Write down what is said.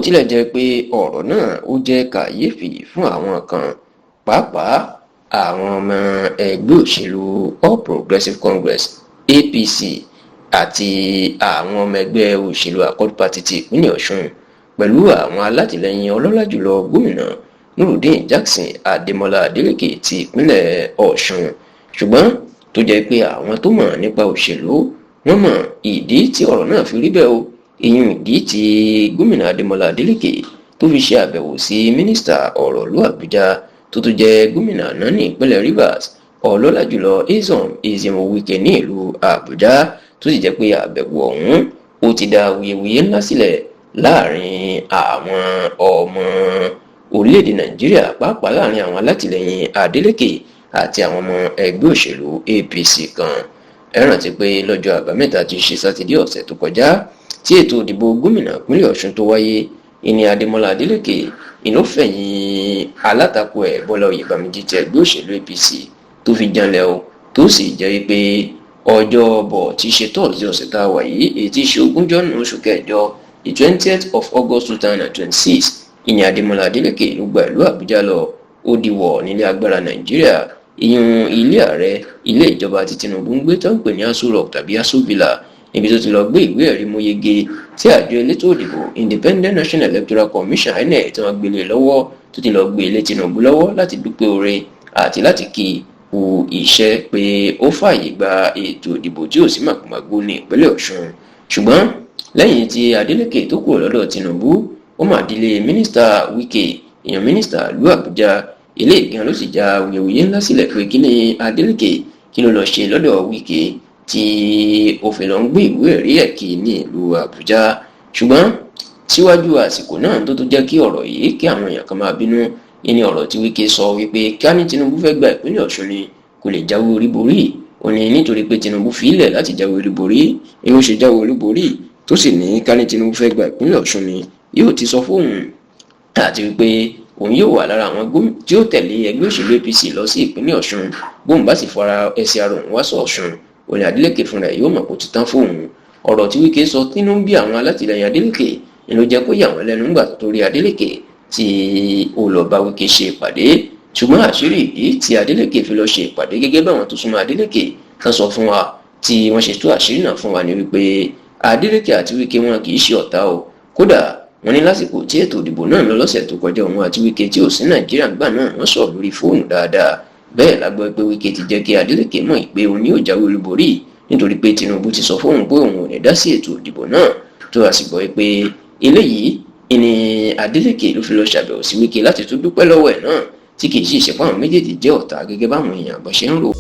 tilẹ̀ jẹ́ pé ọ̀rọ̀ náà ó jẹ́ kàyéfì fún àwọn kan, pàápàá àwọn ọmọ ẹgbẹ́ òṣèlú All Progressives Congress APC àti àwọn ọmọ ẹgbẹ́ òṣèlú Accord Party ti ìpínlẹ̀ Ọ̀ṣun pẹ̀lú àwọn alátìlẹyìn ọlọ́lá jùlọ gómìnà Nurudeen Jackson Adémọ́lá Adélékè ti ìpínlẹ̀ Ọ̀ṣun. Ṣùgbọ́n tó jẹ́ pé àwọn tó mọ̀ nípa òṣèlú wọ́n mọ̀ ìdí tí ọ̀rọ̀ náà fi rí bẹ́ẹ̀ o. ìyún ìdí tí gómìnà Adémọ́lá Adélékè tó fi ṣe àbẹ̀wò sí mínísítà ọ̀rọ̀ ìlú Àbújá tó tún jẹ́ gómìnà náà ní ìpínlẹ̀ Rivers ọlọ́lá jùlọ Nyesom Wike ní ìlú Àbújá, tó sì jẹ́ pé àbẹ̀wò ọ̀hún ó ti dá wuyewuye ńlá sílẹ̀ láàrin àwọn ọmọ orílẹ̀-èdè Nàìjíríà, pàápàá láàrin àwọn alátìlẹyìn Adélékè àti àwọn ọmọ ẹgbẹ́ òṣèlú APC kan. Ẹ rántí pé lọ́jọ́ àbámẹ́ta tí í ṣe sátidé ọ̀sẹ̀ tó kọjá tí ètò ìdìbò gómìnà ìpínlẹ̀ Ọ̀ṣun tó wáyé, ìní Adémọ́lá Adélékè ìlófẹ̀yìn alátakò ẹ̀ Bọ́lá Oyèbámíjí ti ẹgbẹ́ òṣèlú APC tó fi janlẹ̀ o, tó sì jẹ́ pé ọjọ́bọ̀ tí í ṣe tọ́ọ̀sì ọ̀sẹ̀ tá a wà yìí èyí tí í ṣe 20 oṣù kẹjọ the 20th of August 2026 ìní Adémọ́lá Adélékè ló gba ìlú Àbújá lọ ó diwọ̀ nílé agbára Nàìjíríà, ìyún ilé ààrẹ ilé ìjọba tí Tinubu ń gbé tó ń pè ní Aso Rock tàbí Aso Villa, níbi tó ti lọ gbé ìwé ẹ̀rí mú yege tí àjọ elétò òdìbò Independent National Electoral Commission INEC tí wọ́n gbélé lọ́wọ́, tó ti lọ gbé ilé Tinubu lọ́wọ́ láti dúpẹ́ oore àti láti kí kú iṣẹ́ pé ó fààyè gba ètò ìdìbò tí ò sí màgòmágó ní ìpínlẹ̀ Ọ̀ṣun. Ṣùgbọ́n lẹ́yìn tí Adélékè tó kúrò lọ́dọ̀ Tinubu, ó mà dilé mínísítà Wike, èèyàn mínísítà ìlú Àbújá. Ilé ìgbìmọ̀ ló sì já wuyewuye ńlá sílẹ̀ pé kí ni Adélékè kí ló lọ ṣe lọ́dọ̀ Wike tí ó fi lọ ń gbé ìwé ẹ̀rí ẹ̀ kí ní ìlú Àbújá. Ṣùgbọ́n síwájú àsìkò náà tó jẹ́ kí ọ̀rọ̀ yìí kí àwọn èèyàn kan máa bínú, ní ọ̀rọ̀ tí Wike sọ wípé ká ní Tinubu fẹ́ gba ìpínlẹ̀ Ọ̀ṣun ni kò lè jáwé olúborí, ó ní nítorí pé Tinubu fi ilẹ̀ láti jáwé olúborí ni ó ṣe jáwé olúborí, tó sì ní ká ní Tinubu fẹ́ gba ìpínlẹ̀ Ọ̀ṣun ni yóò ti sọ fóun àti wípé òun yóò wà lára àwọn gómìnà tí ó tẹ̀lé ẹgbẹ́ òṣèlú APC lọ sí ìpínlẹ̀ Ọ̀ṣun, bóun bá sì fara ẹsẹ̀ ara òun wá sọ Ọ̀ṣun, òní Adélékè fúnra ẹ̀ yóò mọ̀ kó ti tán fóun. Ọ̀rọ̀ tí Wike sọ tínú ń bí àwọn alátìlẹyìn Adélékè ni ló jẹ́ kó yà wọ́n lẹ́nu nígbà tó rí Adélékè tí ó lọ bá Wike ṣe ìpàdé. Ṣùgbọ́n àṣírí ìdí tí Adélékè fi lọ ṣe ìpàdé gẹ́gẹ́ báwọn tó súnmọ́ Adélékè kan sọ fún wa, tí wọ́n ṣe tú àṣírí náà fún wa ní wípé Adélékè àti Wike wọn kì í ṣe ọ̀tá o. Kódà wọ́n ní lásìkò tí ètò ìdìbò náà lọ lọ́sẹ̀ tó kọjá, òun àti Wike tí ò sí Nàìjíríà gbà náà wọ́n sọ̀rọ̀ lórí fóònù dáadáa. Bẹ́ẹ̀ la gbọ́ pé Wike ti jẹ́ kí Adélékè mọ̀ pé òun yóò jáwé olúborí nítorí pé Tinubu ti sọ fóun pé òun ò ní dá sí ètò ìdìbò náà, tó a sì gbọ́ pé eléyìí ni Adélékè ló fi lọ ṣàbẹ̀wò sí Wike láti tún dúpẹ́ lọ́wọ́ ẹ̀ náà, tí kì í sì ṣe fún àwọn méjèèjì jẹ́ ọ̀tá gẹ́gẹ́ báwọn èèyàn bó ṣe ń rò.